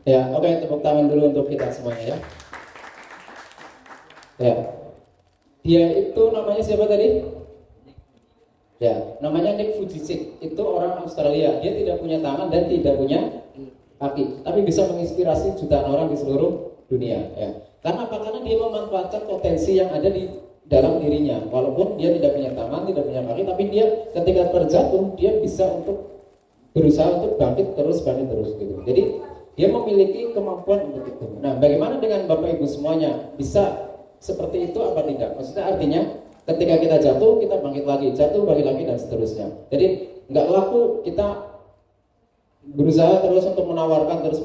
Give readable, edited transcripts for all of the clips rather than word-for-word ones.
Ya, oke, tepuk tangan dulu untuk kita semuanya ya. Ya, dia itu namanya siapa tadi? Ya, namanya Nick Vujicic. Itu orang Australia. Dia tidak punya tangan dan tidak punya kaki, tapi bisa menginspirasi jutaan orang di seluruh dunia. Ya. Karena apa? Karena dia memanfaatkan potensi yang ada di dalam dirinya. Walaupun dia tidak punya tangan, tidak punya kaki, tapi dia ketika terjatuh, dia bisa untuk berusaha untuk bangkit terus gitu. Jadi dia memiliki kemampuan untuk itu. Nah, bagaimana dengan Bapak Ibu semuanya? Bisa seperti itu apa tidak? Maksudnya artinya ketika kita jatuh, kita bangkit lagi, jatuh, bangkit lagi dan seterusnya. Jadi nggak laku kita berusaha terus untuk menawarkan terus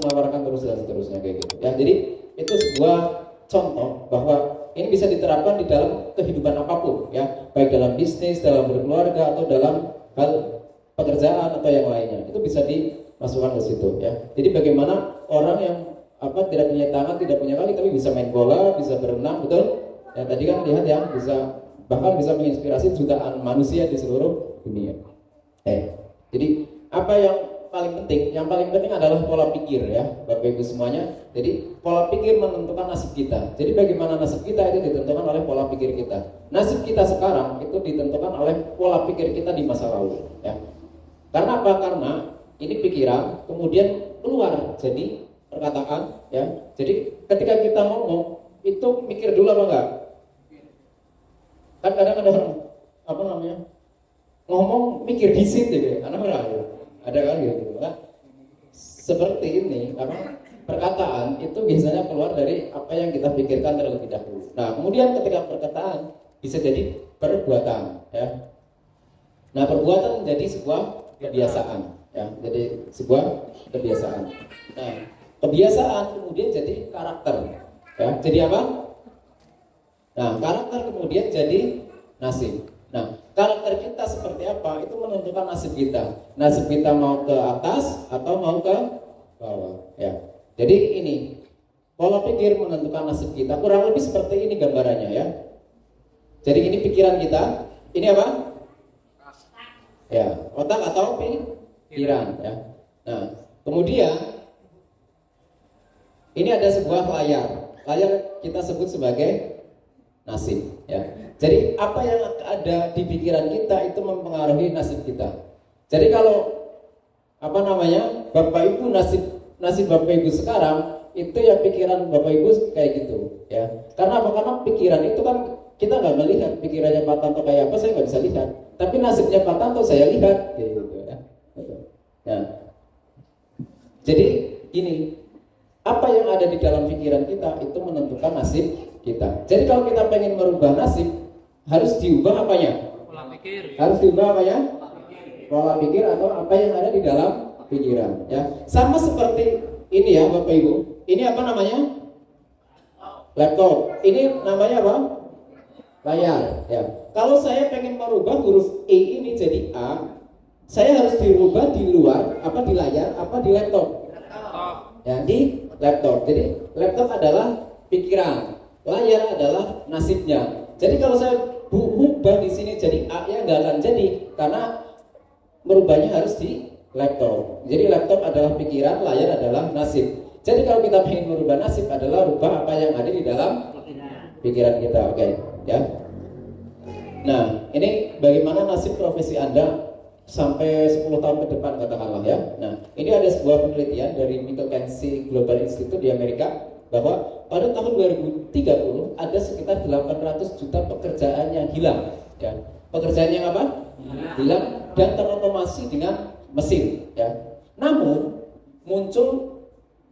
dan seterusnya kayak gitu. Ya, jadi itu sebuah contoh bahwa ini bisa diterapkan di dalam kehidupan apapun, ya, baik dalam bisnis, dalam berkeluarga atau dalam hal pekerjaan atau yang lainnya. Itu bisa dimasukkan ke situ, ya. Jadi bagaimana orang yang tidak punya tangan, tidak punya kaki, tapi bisa main bola, bisa berenang, betul? Ya, tadi kan lihat yang bahkan bisa menginspirasi jutaan manusia di seluruh dunia. Jadi apa yang paling penting? Yang paling penting adalah pola pikir, ya, Bapak Ibu semuanya. Jadi pola pikir menentukan nasib kita. Jadi bagaimana nasib kita itu ditentukan oleh pola pikir kita. Nasib kita sekarang itu ditentukan oleh pola pikir kita di masa lalu, ya. Karena apa? Karena ini pikiran kemudian keluar jadi perkataan, ya. Jadi ketika kita ngomong itu mikir dulu apa enggak? Kan kadang ada orang ngomong mikir disit gitu, ada kan gitu. Nah, seperti ini perkataan itu biasanya keluar dari apa yang kita pikirkan terlebih dahulu. Nah, kemudian ketika perkataan bisa jadi perbuatan, ya. Nah, perbuatan menjadi sebuah kebiasaan, ya. Jadi sebuah kebiasaan. Nah, kebiasaan kemudian jadi karakter, ya. Jadi apa? Nah, karakter kemudian jadi nasib. Nah, karakter kita seperti apa itu menentukan nasib kita. Nasib kita mau ke atas atau mau ke bawah, ya. Jadi ini pola pikir menentukan nasib kita. Kurang lebih seperti ini gambarannya, ya. Jadi ini pikiran kita. Ini apa? Ya, otak atau pikiran, ya. Nah, kemudian ini ada sebuah layar. Layar kita sebut sebagai nasib, ya. Jadi apa yang ada di pikiran kita itu mempengaruhi nasib kita. Jadi kalau Bapak Ibu nasib Bapak Ibu sekarang itu ya pikiran Bapak Ibu kayak gitu, ya. Karena apa? Karena pikiran itu kan kita nggak melihat pikirannya Pak Tanto kayak apa, saya nggak bisa lihat. Tapi nasibnya Pak Tanto saya lihat, kayak gitu, ya. Nah, jadi ini apa yang ada di dalam pikiran kita itu menentukan nasib kita. Jadi kalau kita pengen merubah nasib, harus diubah apanya? Pola pikir. Harus diubah apanya? Pola pikir atau apa yang ada di dalam pikiran, ya. Sama seperti ini, ya, Bapak Ibu. Ini apa namanya? Laptop. Ini namanya apa? Layar, ya. Kalau saya pengen merubah huruf E ini jadi A, saya harus dirubah di luar, di layar, di laptop? Ya, di laptop. Jadi laptop adalah pikiran, layar adalah nasibnya. Jadi kalau saya ubah di sini jadi A, ya nggak akan jadi, karena merubahnya harus di laptop. Jadi laptop adalah pikiran, layar adalah nasib. Jadi kalau kita ingin merubah nasib adalah rubah apa yang ada di dalam pikiran kita, oke, ya. Nah, ini bagaimana nasib profesi Anda sampai 10 tahun ke depan katakanlah, ya. Nah, ini ada sebuah penelitian dari McKinsey Global Institute di Amerika bahwa pada tahun 2030 ada sekitar 800 juta pekerjaan yang hilang, ya. Pekerjaan yang apa? Hilang dan terotomasi dengan mesin, ya. Namun muncul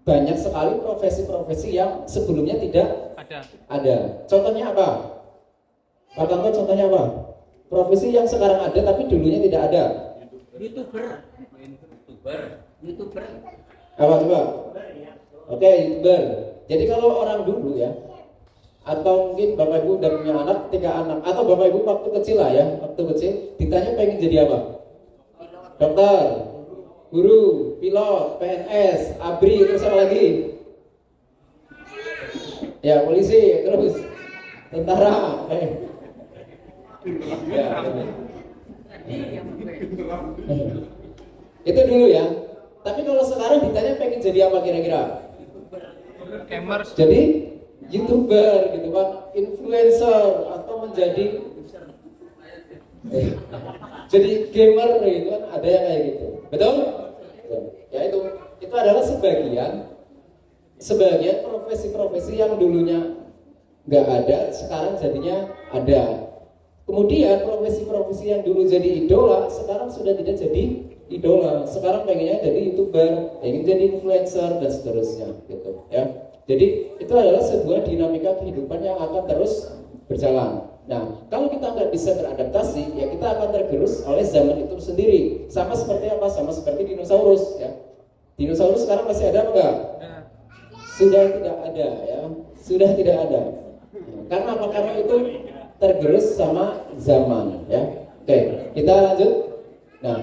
banyak sekali profesi-profesi yang sebelumnya tidak ada. Contohnya apa? Pak Tanto, contohnya apa? Profesi yang sekarang ada tapi dulunya tidak ada. YouTuber. Apa coba? Oke, YouTuber. Jadi kalau orang dulu, ya, atau mungkin Bapak Ibu udah punya anak, 3 anak, atau Bapak Ibu waktu kecil lah, ya, waktu kecil ditanya pengen jadi apa? Dokter, guru, pilot, PNS, ABRI, terus apa lagi? Ya, polisi, terus tentara. Ya. Itu dulu, ya. Tapi kalau sekarang ditanya pengen jadi apa kira-kira? Gamers. Jadi YouTuber gitu kan, influencer atau menjadi jadi gamer gitu kan, ada yang kayak gitu. Betul? Ya itu adalah sebagian profesi-profesi yang dulunya nggak ada, sekarang jadinya ada. Kemudian profesi-profesi yang dulu jadi idola, sekarang sudah tidak jadi idola. Sekarang pengennya jadi YouTuber, pengen jadi influencer dan seterusnya, gitu ya. Jadi itu adalah sebuah dinamika kehidupan yang akan terus berjalan. Nah, kalau kita nggak bisa beradaptasi, ya kita akan tergerus oleh zaman itu sendiri. Sama seperti apa? Sama seperti dinosaurus, ya. Dinosaurus sekarang masih ada apa enggak? Sudah tidak ada, ya. Sudah tidak ada. Karena apa? Karena itu tergerus sama zaman, ya. Oke, kita lanjut. Nah,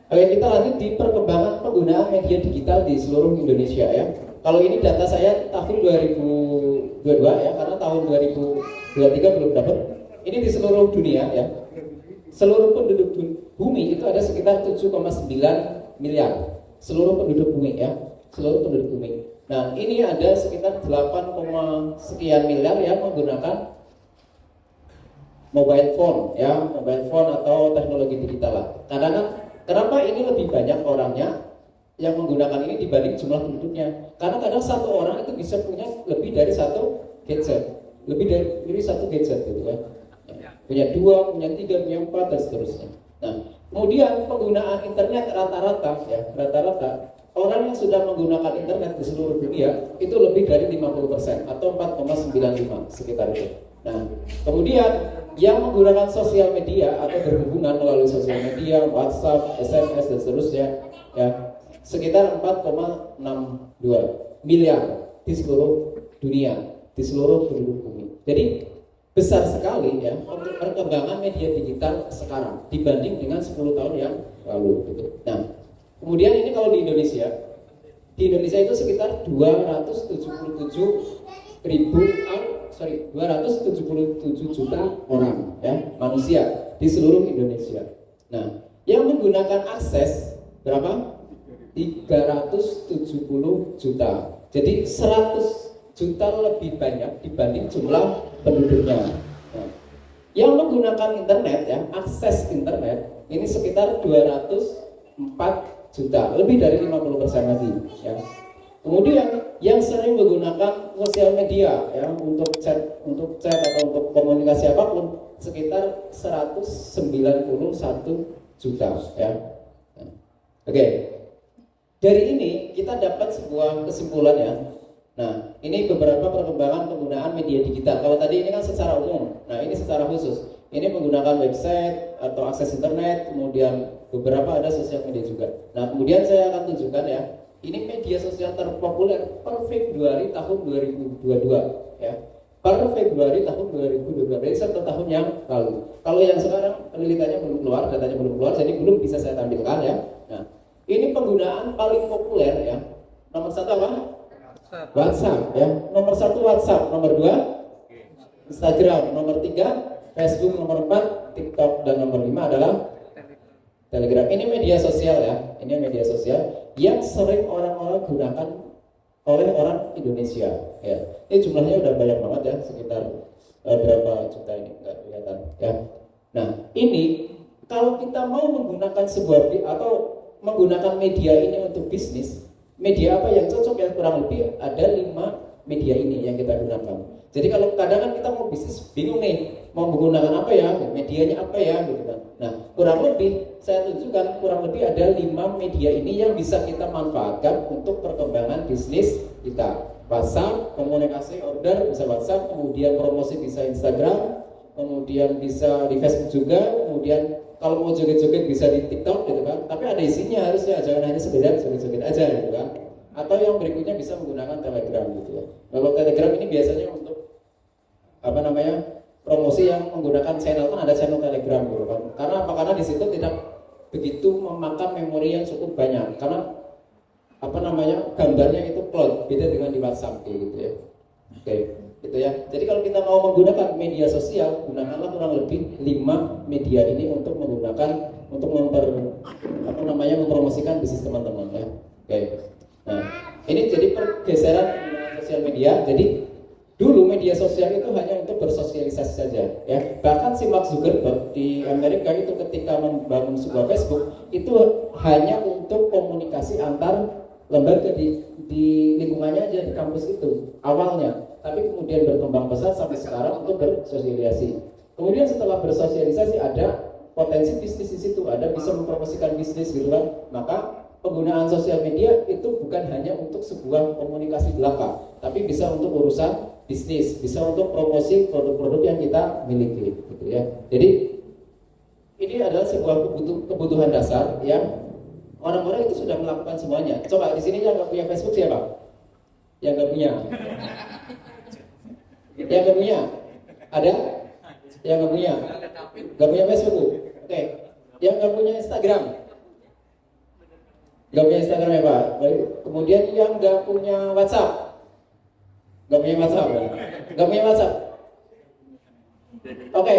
Oke, kita lanjut di perkembangan penggunaan media digital di seluruh Indonesia, ya. Kalau ini data saya tahun 2022, ya, karena tahun 2023 belum dapat. Ini di seluruh dunia, ya. Seluruh penduduk bumi itu ada sekitar 7,9 miliar. Seluruh penduduk bumi, ya. Seluruh penduduk bumi. Nah, ini ada sekitar 8, sekian miliar yang menggunakan mobile phone, ya, mobile phone atau teknologi digital lah. Kadang-kadang kenapa ini lebih banyak orangnya yang menggunakan ini dibanding jumlah penduduknya? Karena kadang satu orang itu bisa punya lebih dari satu gadget, lebih dari satu gadget gitu kan. Punya 2, punya 3, punya 4 dan seterusnya. Nah, kemudian penggunaan internet rata-rata orang yang sudah menggunakan internet di seluruh dunia itu lebih dari 50% atau 4,95 sekitar itu. Nah, kemudian yang menggunakan sosial media atau berhubungan melalui sosial media, WhatsApp, SMS dan seterusnya, ya, sekitar 4,62 miliar di seluruh dunia, di seluruh penduduk bumi. Jadi besar sekali, ya, untuk perkembangan media digital sekarang dibanding dengan 10 tahun yang lalu gitu. Nah, kemudian ini kalau di Indonesia itu sekitar 277 juta orang, ya, manusia di seluruh Indonesia. Nah, yang menggunakan akses berapa? 370 juta. Jadi 100 juta lebih banyak dibanding jumlah penduduknya. Nah, yang menggunakan internet, ya, akses internet ini sekitar 204 juta, lebih dari 50% lagi, ya. Kemudian yang sering menggunakan sosial media, ya, untuk chat atau untuk komunikasi apapun sekitar 191 juta, ya. Oke. Dari ini kita dapat sebuah kesimpulan, ya. Nah, ini beberapa perkembangan penggunaan media digital. Kalau tadi ini kan secara umum, nah ini secara khusus. Ini menggunakan website atau akses internet, kemudian beberapa ada sosial media juga. Nah, kemudian saya akan tunjukkan, ya. Ini media sosial terpopuler per Februari tahun 2022, ya. Per Februari tahun 2022, berarti 1 tahun yang lalu. Kalau yang sekarang penelitiannya belum keluar, datanya belum keluar, jadi belum bisa saya tampilkan, ya. Nah, ini penggunaan paling populer, ya. Nomor 1 apa? WhatsApp, ya. Nomor 1 WhatsApp, nomor 2 Instagram, nomor 3 Facebook, nomor 4 TikTok, dan nomor 5 adalah Telegram. Ini media sosial, ya. Ini media sosial yang sering orang-orang gunakan oleh orang Indonesia, ya. Ini jumlahnya udah banyak banget, ya, sekitar berapa juta ini nggak kelihatan, ya. Nah, ini kalau kita mau menggunakan atau menggunakan media ini untuk bisnis, media apa yang cocok, ya, kurang lebih ada 5 media ini yang kita gunakan. Jadi kalau kadang kan kita mau bisnis bingung nih, mau menggunakan apa, ya, medianya apa, ya, gitu kan. Nah, kurang lebih saya tunjukkan kurang lebih ada 5 media ini yang bisa kita manfaatkan untuk perkembangan bisnis kita. WhatsApp, komunikasi order bisa WhatsApp, kemudian promosi bisa Instagram, kemudian bisa di Facebook juga, kemudian kalau mau joget-joget bisa di TikTok, gitu kan. Tapi ada isinya harusnya, jangan hanya sekedar joget-joget aja, gitu kan. Atau yang berikutnya bisa menggunakan Telegram, gitu ya. Kalau Telegram ini biasanya untuk promosi yang menggunakan channel, kan ada channel Telegram, gitu kan. Karena apa? Karena di situ tidak begitu memakan memori yang cukup banyak. Karena gambarnya itu plot, beda dengan di WhatsApp, gitu ya. Oke, gitu ya. Jadi kalau kita mau menggunakan media sosial, gunakanlah kurang lebih 5 media ini untuk menggunakan untuk mempromosikan bisnis teman-teman ya. Oke. Nah, ini jadi pergeseran penggunaan sosial media. Jadi dulu media sosial itu hanya untuk bersosialisasi saja ya. Bahkan si Mark Zuckerberg di Amerika itu ketika membangun sebuah Facebook itu hanya untuk komunikasi antar lembaga di lingkungannya aja di kampus itu awalnya, tapi kemudian berkembang pesat sampai sekarang untuk bersosialisasi. Kemudian setelah bersosialisasi ada potensi bisnis di situ, ada bisa mempromosikan bisnis gitu kan. Maka penggunaan sosial media itu bukan hanya untuk sebuah komunikasi belaka, tapi bisa untuk urusan bisnis, bisa untuk promosi produk-produk yang kita miliki gitu ya. Jadi ini adalah sebuah kebutuhan dasar yang orang-orang itu sudah melakukan semuanya. Coba di sini yang nggak punya Facebook siapa? Yang nggak punya? Yang nggak punya? Ada? Yang nggak punya? Nggak punya Facebook? Oke. Yang nggak punya Instagram? Nggak punya Instagram ya Pak? Baik. Kemudian yang nggak punya WhatsApp? Nggak punya WhatsApp? Ya? Nggak punya WhatsApp? Oke.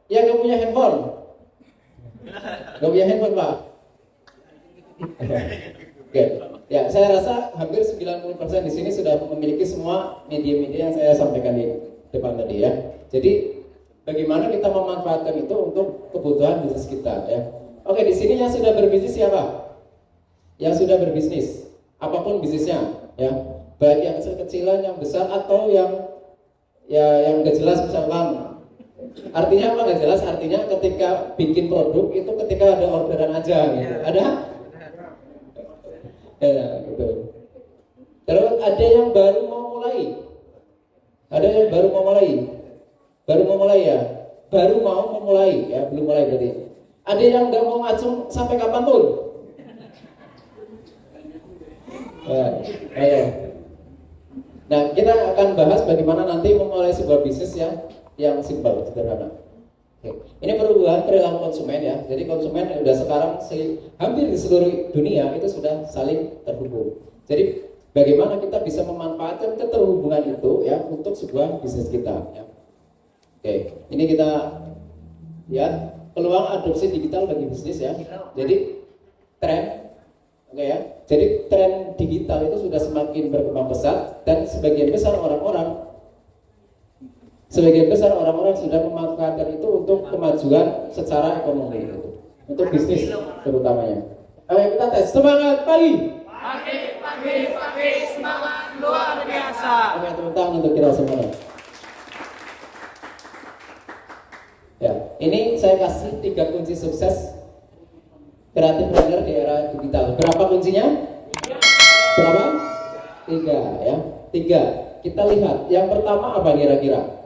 Yang nggak punya handphone? Nggak punya handphone Pak? Oke, ya saya rasa hampir 90% di sini sudah memiliki semua media-media yang saya sampaikan di depan tadi ya. Jadi bagaimana kita memanfaatkan itu untuk kebutuhan bisnis kita ya. Oke, di sini yang sudah berbisnis siapa? Yang sudah berbisnis, apapun bisnisnya ya, baik yang kecil-kecilan, yang besar atau yang gak jelas misalkan. Artinya apa gak jelas? Artinya ketika bikin produk itu ketika ada orderan aja gitu. Ada? Ya, gitu. Terus ada yang baru mau mulai. Ada yang baru mau mulai. Baru mau mulai ya. Baru mau memulai ya, belum mulai berarti. Ada yang nggak mau ngacung sampai kapanpun. Ya, ayo. Nah, kita akan bahas bagaimana nanti memulai sebuah bisnis yang simpel, sederhana. Oke. Ini perubahan perilaku konsumen ya. Jadi konsumen sudah sekarang hampir di seluruh dunia itu sudah saling terhubung. Jadi bagaimana kita bisa memanfaatkan keterhubungan itu ya untuk sebuah bisnis kita ya. Oke, ini kita ya peluang adopsi digital bagi bisnis ya. Jadi tren oke ya. Jadi tren digital itu sudah semakin berkembang pesat dan sebagian besar orang-orang sudah memanfaatkan itu untuk kemajuan secara ekonomi gitu. Untuk bisnis terutamanya. Ayo kita tes, semangat pagi. Pagi, semangat luar biasa. Oke, tepuk tangan untuk kita semua. Ya, ini saya kasih 3 kunci sukses kreatif planner di era digital. Berapa kuncinya? Berapa? 3 ya. 3. Kita lihat. Yang pertama apa kira-kira?